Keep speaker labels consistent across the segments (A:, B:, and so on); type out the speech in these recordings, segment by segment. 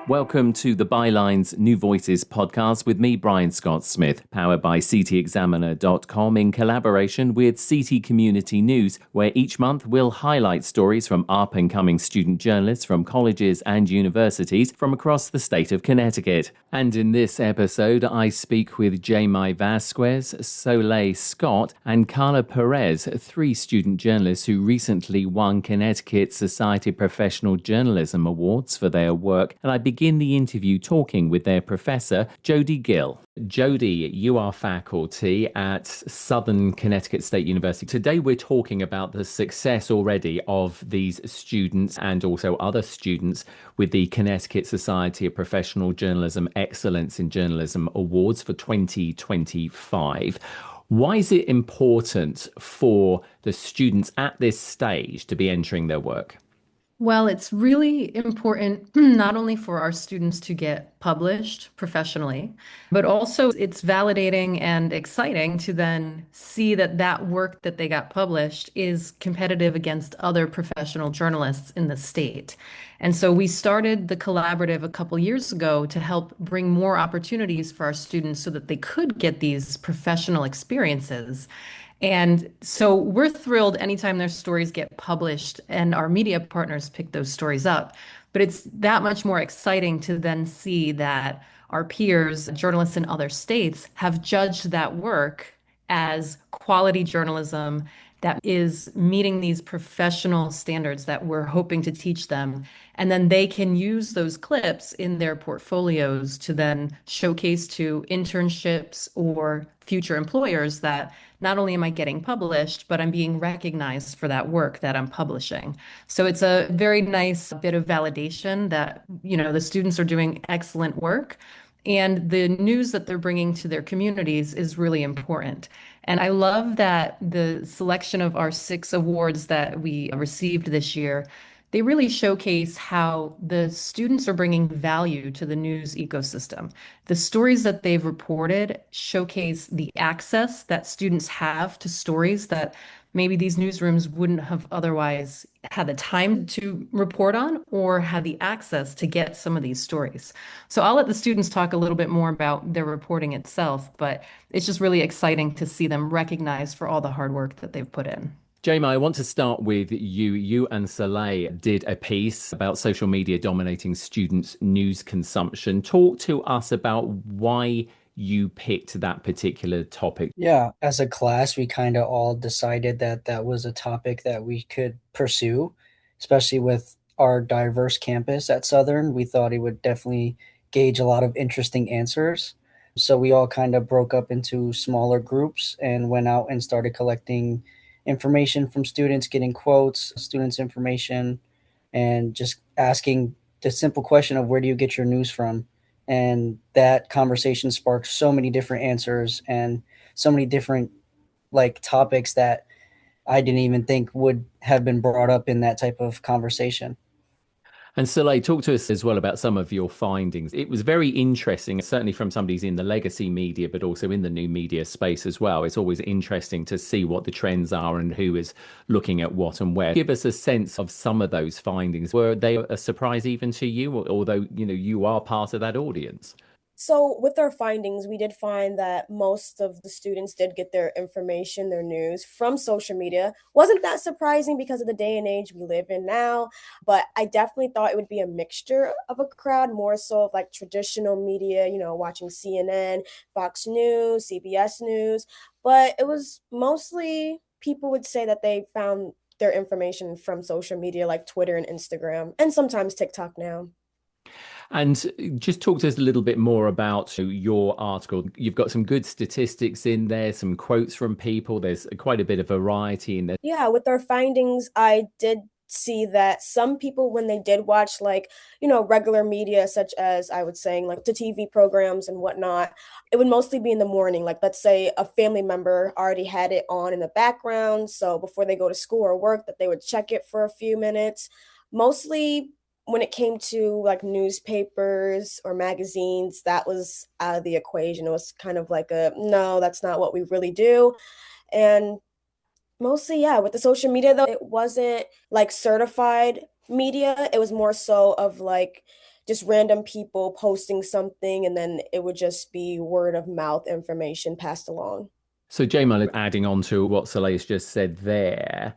A: Welcome to the Bylines New Voices podcast with me, Brian Scott Smith, powered by CT Examiner.com in collaboration with CT Community News, where each month we'll highlight stories from up-and-coming student journalists from colleges and universities from across the state of Connecticut. And in this episode, I speak with Vazquez, Solé Scott, and Karla Perez, three student journalists who recently won Connecticut Society of Professional Journalism Awards for their work, and I begin the interview talking with their professor, Jodie Gil. Jodie, you are faculty at Southern Connecticut State University. Today we're talking about the success already of these students and also other students with the Connecticut Society of Professional Journalism Excellence in Journalism Awards for 2025. Why is it important for the students at this stage to be entering their work?
B: Well, it's really important not only for our students to get published professionally, but also it's validating and exciting to then see that that work that they got published is competitive against other professional journalists in the state. And so we started the collaborative a couple years ago to help bring more opportunities for our students so that they could get these professional experiences. And so we're thrilled anytime their stories get published and our media partners pick those stories up. But it's that much more exciting to then see that our peers, journalists in other states, have judged that work as quality journalism that is meeting these professional standards that we're hoping to teach them. And then they can use those clips in their portfolios to then showcase to internships or future employers that not only am I getting published, but I'm being recognized for that work that I'm publishing. So it's a very nice bit of validation that, the students are doing excellent work. And the news that they're bringing to their communities is really important. And I love that the selection of our 6 awards that we received this year, they really showcase how the students are bringing value to the news ecosystem. The stories that they've reported showcase the access that students have to stories that maybe these newsrooms wouldn't have otherwise had the time to report on or had the access to get some of these stories. So I'll let the students talk a little bit more about their reporting itself, but it's just really exciting to see them recognized for all the hard work that they've put in.
A: I want to start with you. You and Solé did a piece about social media dominating students' news consumption. Talk to us about why you picked that particular topic.
C: Yeah, as a class, we kind of all decided that that was a topic that we could pursue, especially with our diverse campus at Southern. We thought it would definitely gauge a lot of interesting answers. So we all kind of broke up into smaller groups and went out and started collecting information from students, getting quotes, students' information, and just asking the simple question of where do you get your news from? And that conversation sparked so many different answers and so many different topics that I didn't even think would have been brought up in that type of conversation.
A: And Soleil, talk to us as well about some of your findings. It was very interesting, certainly from somebody who's in the legacy media, but also in the new media space as well. It's always interesting to see what the trends are and who is looking at what and where. Give us a sense of some of those findings. Were they a surprise even to you, although, you are part of that audience?
D: So with our findings, we did find that most of the students did get their information, their news from social media. Wasn't that surprising because of the day and age we live in now, but I definitely thought it would be a mixture of a crowd, more so of like traditional media, watching CNN, Fox News, CBS News, but it was mostly people would say that they found their information from social media like Twitter and Instagram, and sometimes TikTok now.
A: And just talk to us a little bit more about your article. You've got some good statistics in there, some quotes from people. There's quite a bit of variety in there.
D: Yeah, with our findings, I did see that some people, when they did watch regular media, such as I was saying, like the TV programs and whatnot, it would mostly be in the morning. Like, let's say a family member already had it on in the background. So before they go to school or work, that they would check it for a few minutes. Mostly when it came to like newspapers or magazines, that was out of the equation. It was kind of like no, that's not what we really do. And mostly, yeah, with the social media though, it wasn't like certified media. It was more so of like just random people posting something, and then it would just be word of mouth information passed along.
A: So, Jamal, adding on to what Soleil's just said there,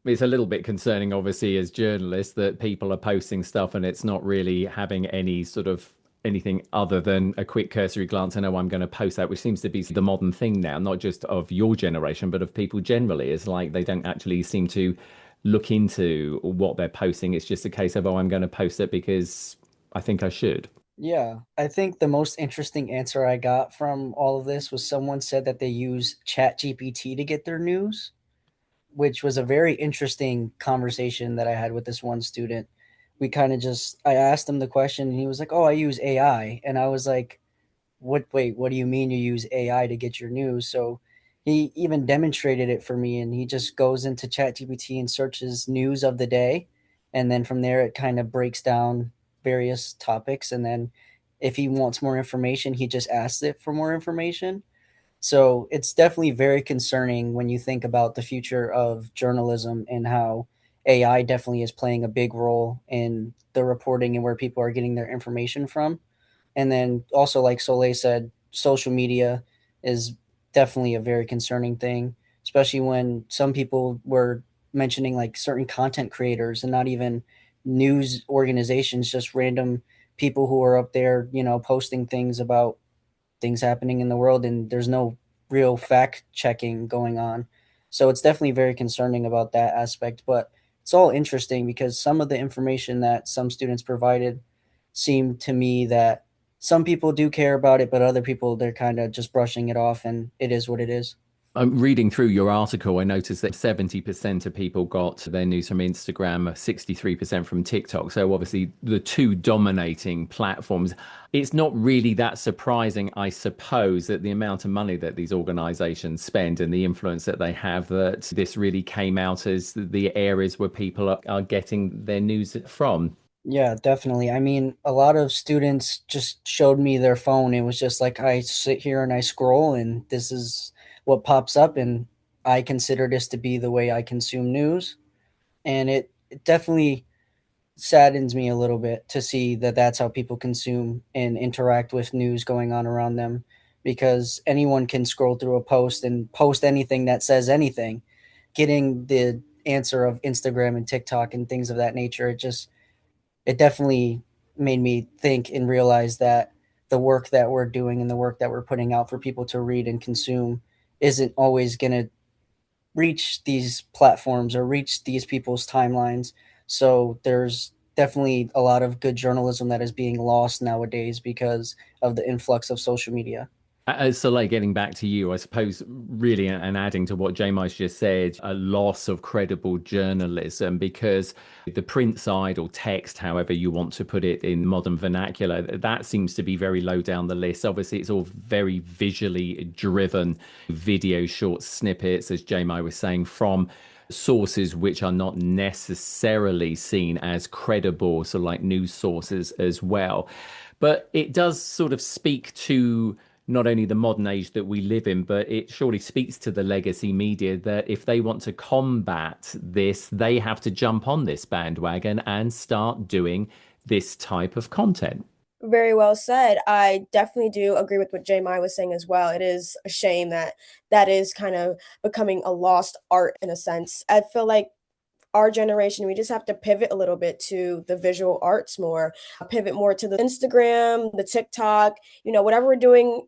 A: it's a little bit concerning, obviously, as journalists, that people are posting stuff and it's not really having any sort of anything other than a quick cursory glance. I know I'm going to post that, which seems to be the modern thing now, not just of your generation, but of people generally. It's like they don't actually seem to look into what they're posting. It's just a case of, oh, I'm going to post it because I think I should.
C: Yeah, I think the most interesting answer I got from all of this was someone said that they use ChatGPT to get their news, which was a very interesting conversation that I had with this one student. I asked him the question and he was like, "Oh, I use AI." And I was like, what do you mean you use AI to get your news? So he even demonstrated it for me, and he just goes into ChatGPT and searches news of the day. And then from there, it kind of breaks down various topics. And then if he wants more information, he just asks it for more information. So it's definitely very concerning when you think about the future of journalism and how AI definitely is playing a big role in the reporting and where people are getting their information from. And then also, like Soleil said, social media is definitely a very concerning thing, especially when some people were mentioning like certain content creators and not even news organizations, just random people who are up there, posting things about things happening in the world, and there's no real fact checking going on. So it's definitely very concerning about that aspect. But it's all interesting because some of the information that some students provided seemed to me that some people do care about it, but other people, they're kind of just brushing it off, and it is what it is.
A: I'm reading through your article. I noticed that 70% of people got their news from Instagram, 63% from TikTok. So obviously the two dominating platforms. It's not really that surprising, I suppose, that the amount of money that these organizations spend and the influence that they have, that this really came out as the areas where people are getting their news from.
C: Yeah, definitely. I mean, a lot of students just showed me their phone. It was just like I sit here and I scroll, and this is what pops up. And I consider this to be the way I consume news. And it definitely saddens me a little bit to see that that's how people consume and interact with news going on around them, because anyone can scroll through a post and post anything that says anything. Getting the answer of Instagram and TikTok and things of that nature, it definitely made me think and realize that the work that we're doing and the work that we're putting out for people to read and consume isn't always going to reach these platforms or reach these people's timelines. So there's definitely a lot of good journalism that is being lost nowadays because of the influx of social media.
A: Soleil, getting back to you, I suppose, really, and adding to what Jamie's just said, a loss of credible journalism, because the print side or text, however you want to put it in modern vernacular, that seems to be very low down the list. Obviously, it's all very visually driven, video short snippets, as Jamie was saying, from sources which are not necessarily seen as credible, so like news sources as well. But it does sort of speak to not only the modern age that we live in, but it surely speaks to the legacy media that if they want to combat this, they have to jump on this bandwagon and start doing this type of content.
D: Very well said. I definitely do agree with what J. Mai was saying as well. It is a shame that that is kind of becoming a lost art in a sense. I feel like our generation, we just have to pivot a little bit to the visual arts more, pivot more to the Instagram, the TikTok, whatever we're doing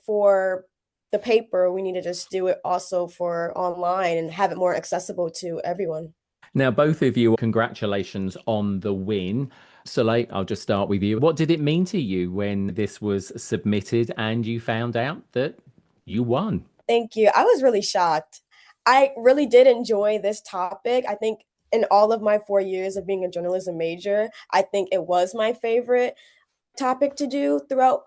D: for the paper, we need to just do it also for online and have it more accessible to everyone.
A: Now, both of you, congratulations on the win. Soleil, I'll just start with you. What did it mean to you when this was submitted and you found out that you won?
D: Thank you. I was really shocked. I really did enjoy this topic. I think in all of my 4 years of being a journalism major, I think it was my favorite topic to do throughout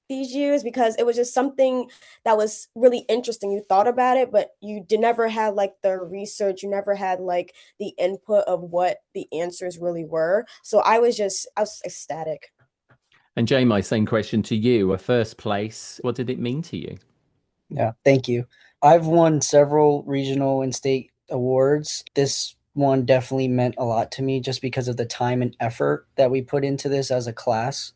D: these years, because it was just something that was really interesting. You thought about it, but you did never had like the research, you never had like the input of what the answers really were. So I was ecstatic.
A: And Jay, my same question to you. A first place, what did it mean to you?
C: Yeah, thank you. I've won several regional and state awards. This one definitely meant a lot to me just because of the time and effort that we put into this as a class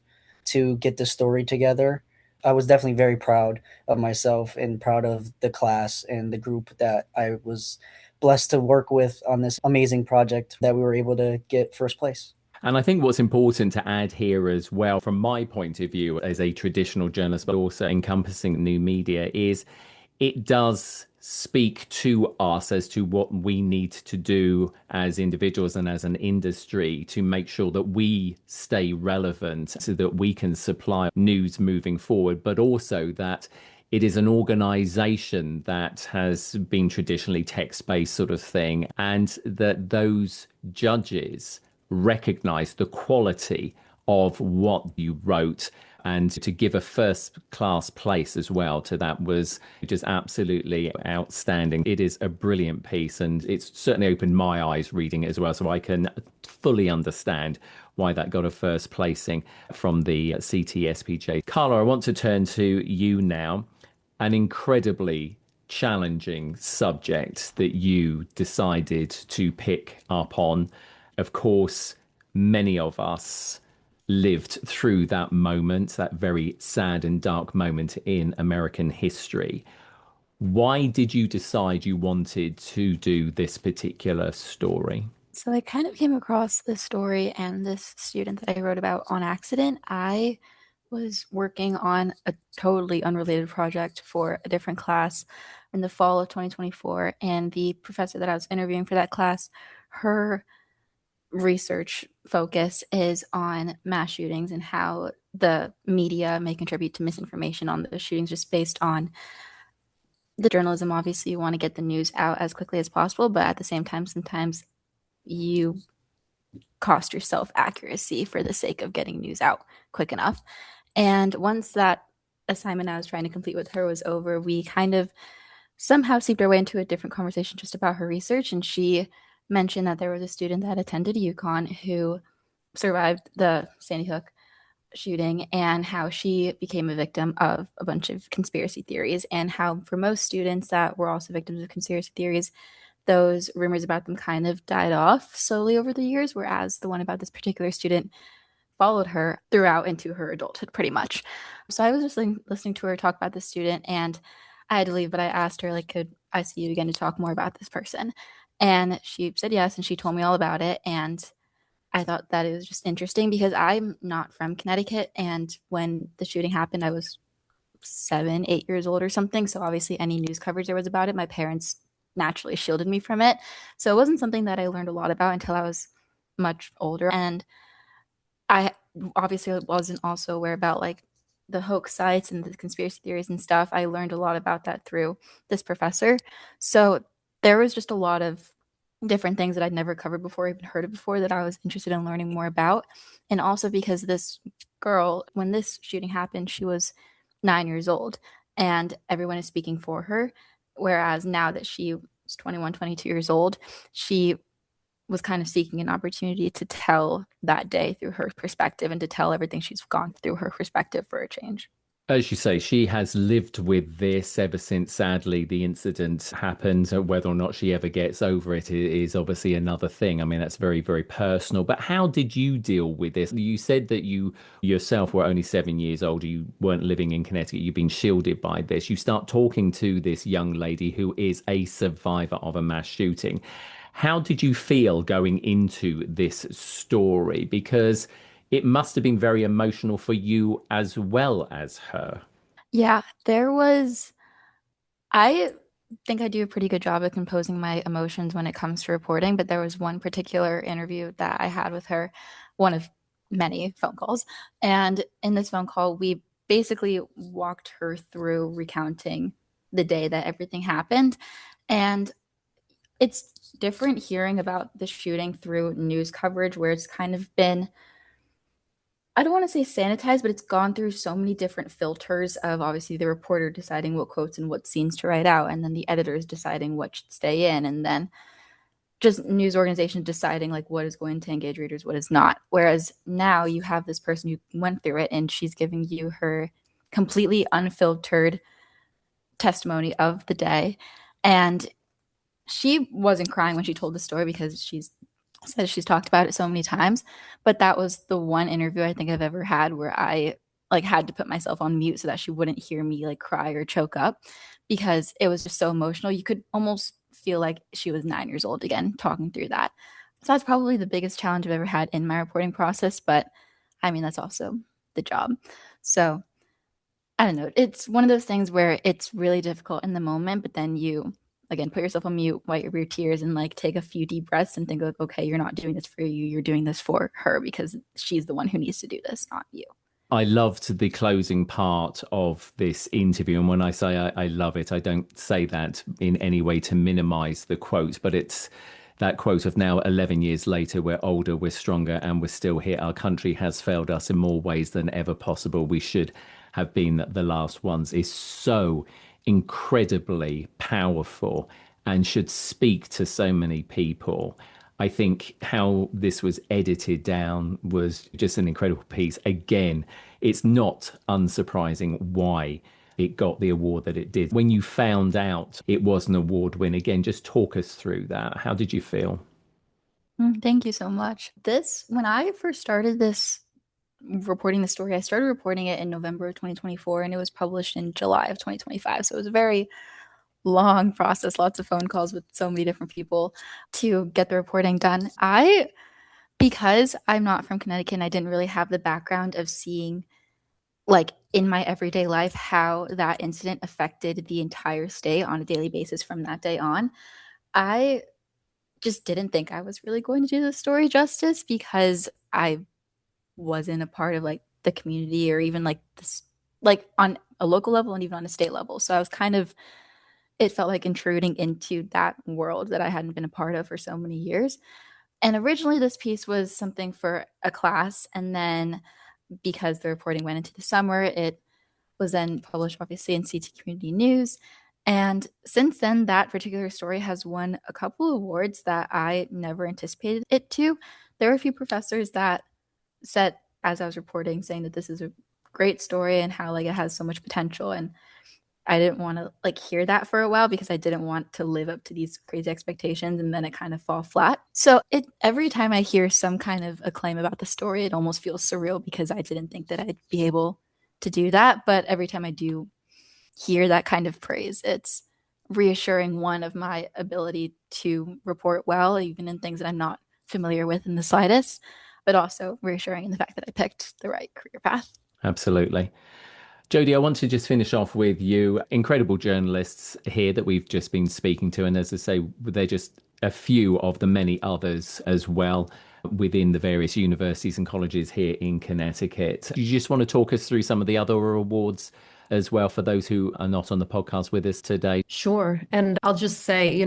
C: to get the story together. I was definitely very proud of myself and proud of the class and the group that I was blessed to work with on this amazing project that we were able to get first place.
A: And I think what's important to add here as well, from my point of view as a traditional journalist, but also encompassing new media, is it does speak to us as to what we need to do as individuals and as an industry to make sure that we stay relevant so that we can supply news moving forward, but also that it is an organization that has been traditionally text-based sort of thing, and that those judges recognize the quality of what you wrote, and to give a first class place as well to that was just absolutely outstanding. It is a brilliant piece, and it's certainly opened my eyes reading it as well, so I can fully understand why that got a first placing from the CT SPJ. Karla, I want to turn to you now. An incredibly challenging subject that you decided to pick up on. Of course, many of us lived through that moment, that very sad and dark moment in American history. Why did you decide you wanted to do this particular story?
E: So I kind of came across this story and this student that I wrote about on accident. I was working on a totally unrelated project for a different class in the fall of 2024, and the professor that I was interviewing for that class, her research focus is on mass shootings and how the media may contribute to misinformation on those shootings just based on the journalism. Obviously, you want to get the news out as quickly as possible, but at the same time, sometimes you cost yourself accuracy for the sake of getting news out quick enough. And once that assignment I was trying to complete with her was over, we kind of somehow seeped our way into a different conversation just about her research. And she mentioned that there was a student that attended UConn who survived the Sandy Hook shooting, and how she became a victim of a bunch of conspiracy theories, and how for most students that were also victims of conspiracy theories, those rumors about them kind of died off slowly over the years, whereas the one about this particular student followed her throughout into her adulthood pretty much. So I was just listening to her talk about this student, and I had to leave, but I asked her, like, could I see you again to talk more about this person? And she said yes, and she told me all about it. And I thought that it was just interesting because I'm not from Connecticut, and when the shooting happened, I was 7, 8 years old or something. So obviously any news coverage there was about it, my parents naturally shielded me from it. So it wasn't something that I learned a lot about until I was much older. And I obviously wasn't also aware about like the hoax sites and the conspiracy theories and stuff. I learned a lot about that through this professor. So there was just a lot of different things that I'd never covered before, even heard of before, that I was interested in learning more about. And also because this girl, when this shooting happened, she was 9 years old, and everyone is speaking for her. Whereas now that she was 21, 22 years old, she was kind of seeking an opportunity to tell that day through her perspective and to tell everything she's gone through her perspective for a change.
A: As you say, she has lived with this ever since, sadly, the incident happened. Whether or not she ever gets over it is obviously another thing. I mean, that's very, very personal. But how did you deal with this? You said that you yourself were only 7 years old. You weren't living in Connecticut. You've been shielded by this. You start talking to this young lady who is a survivor of a mass shooting. How did you feel going into this story? Because it must have been very emotional for you as well as her.
E: Yeah, I think I do a pretty good job of composing my emotions when it comes to reporting, but there was one particular interview that I had with her, one of many phone calls. And in this phone call, we basically walked her through recounting the day that everything happened. And it's different hearing about the shooting through news coverage, where it's kind of been, I don't want to say sanitized, but it's gone through so many different filters of obviously the reporter deciding what quotes and what scenes to write out, and then the editors deciding what should stay in, and then just news organizations deciding like what is going to engage readers, what is not. Whereas now you have this person who went through it, and she's giving you her completely unfiltered testimony of the day. And She wasn't crying when she told the story because she's said she's talked about it so many times, but that was the one interview I think I've ever had where I like had to put myself on mute so that she wouldn't hear me like cry or choke up because it was just so emotional. You could almost feel like she was 9 years old again talking through that. So that's probably the biggest challenge I've ever had in my reporting process, but I mean that's also the job. So I don't know. It's one of those things where it's really difficult in the moment, but then you again put yourself on mute, wipe your tears, and like take a few deep breaths and think like, okay, you're not doing this for you. You're doing this for her because she's the one who needs to do this, not you.
A: I loved the closing part of this interview. And when I say I love it, I don't say that in any way to minimize the quote, but it's that quote of now 11 years later, we're older, we're stronger, and we're still here. Our country has failed us in more ways than ever possible. We should have been the last ones is so incredibly powerful and should speak to so many people. I think how this was edited down was just an incredible piece. Again, it's not unsurprising why it got the award that it did. When you found out it was an award win, again, just talk us through that. How did you feel?
E: Thank you so much. When I first started reporting the story, I started reporting it in November of 2024 and it was published in July of 2025. So it was a very long process, lots of phone calls with so many different people to get the reporting done. Because I'm not from Connecticut and I didn't really have the background of seeing like in my everyday life how that incident affected the entire state on a daily basis from that day on, I just didn't think I was really going to do the story justice because I wasn't a part of like the community or even like this like on a local level and even on a state level. So I was it felt like intruding into that world that I hadn't been a part of for so many years. And originally this piece was something for a class, and then because the reporting went into the summer, it was then published obviously in CT Community News. And since then, that particular story has won a couple of awards that I never anticipated it to. There were a few professors that said, as I was reporting, saying that this is a great story and how like it has so much potential. And I didn't want to like hear that for a while because I didn't want to live up to these crazy expectations and then it kind of fall flat. So every time I hear some kind of acclaim about the story, it almost feels surreal because I didn't think that I'd be able to do that. But every time I do hear that kind of praise, it's reassuring, one, of my ability to report well, even in things that I'm not familiar with in the slightest, but also reassuring in the fact that I picked the right career path.
A: Absolutely. Jodie, I want to just finish off with you. Incredible journalists here that we've just been speaking to. And as I say, they're just a few of the many others as well within the various universities and colleges here in Connecticut. Do you just want to talk us through some of the other awards as well for those who are not on the podcast with us today?
B: Sure. And I'll just say,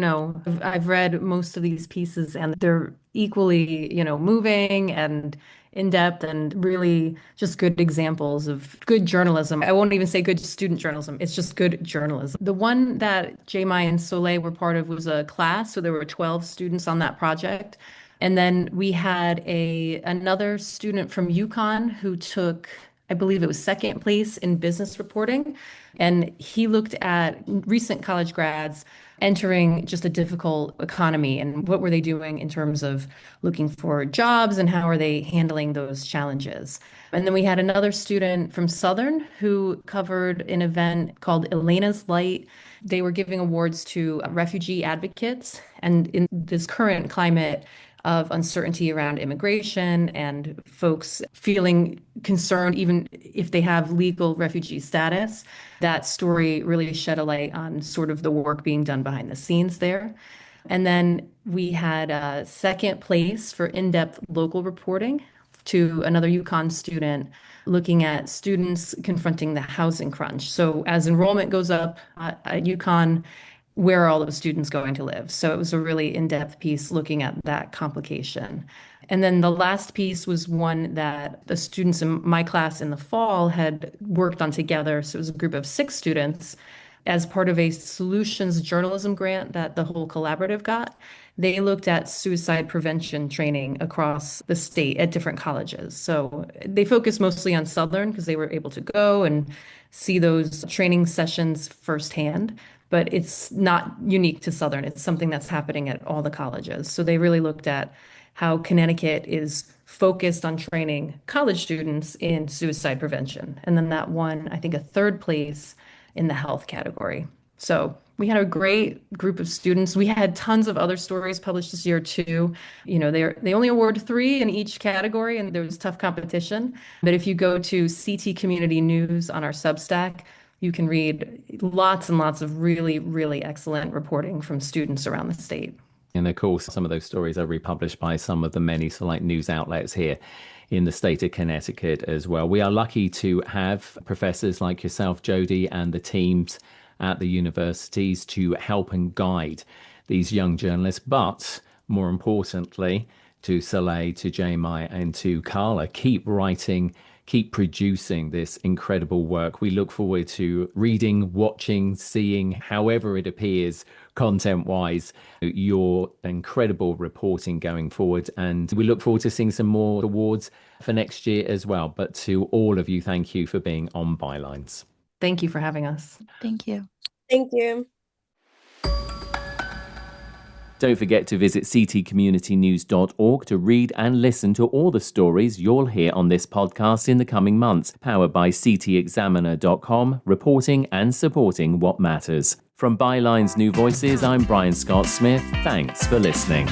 B: I've read most of these pieces and they're equally, moving and in-depth and really just good examples of good journalism. I won't even say good student journalism. It's just good journalism. The one that Jami and Solé were part of was a class. So there were 12 students on that project. And then we had another student from UConn who took, I believe it was second place in business reporting. And he looked at recent college grads entering just a difficult economy and what were they doing in terms of looking for jobs and how are they handling those challenges. And then we had another student from Southern who covered an event called Elena's Light. They were giving awards to refugee advocates. And in this current climate of uncertainty around immigration and folks feeling concerned, even if they have legal refugee status, that story really shed a light on sort of the work being done behind the scenes there. And then we had a second place for in-depth local reporting to another UConn student looking at students confronting the housing crunch. So as enrollment goes up at UConn, where are all those students going to live? So it was a really in-depth piece looking at that complication. And then the last piece was one that the students in my class in the fall had worked on together. So it was a group of 6 students as part of a solutions journalism grant that the whole collaborative got. They looked at suicide prevention training across the state at different colleges. So they focused mostly on Southern because they were able to go and see those training sessions firsthand. but it's not unique to Southern. It's something that's happening at all the colleges. So they really looked at how Connecticut is focused on training college students in suicide prevention. And then that won, I think, a third place in the health category. So we had a great group of students. We had tons of other stories published this year too. They only award 3 in each category, and there was tough competition. But if you go to CT Community News on our Substack, you can read lots and lots of really, really excellent reporting from students around the state.
A: And of course, some of those stories are republished by some of the many select news outlets here in the state of Connecticut as well. We are lucky to have professors like yourself, Jodie, and the teams at the universities to help and guide these young journalists. But more importantly, to Solé, to Jamie, and to Karla, keep writing, keep producing this incredible work. We look forward to reading, watching, seeing, however it appears, content-wise, your incredible reporting going forward. And we look forward to seeing some more awards for next year as well. But to all of you, thank you for being on Bylines.
B: Thank you for having us.
E: Thank you.
D: Thank you.
A: Don't forget to visit ctcommunitynews.org to read and listen to all the stories you'll hear on this podcast in the coming months, powered by CT Examiner.com, reporting and supporting what matters. From Bylines New Voices, I'm Brian Scott Smith. Thanks for listening.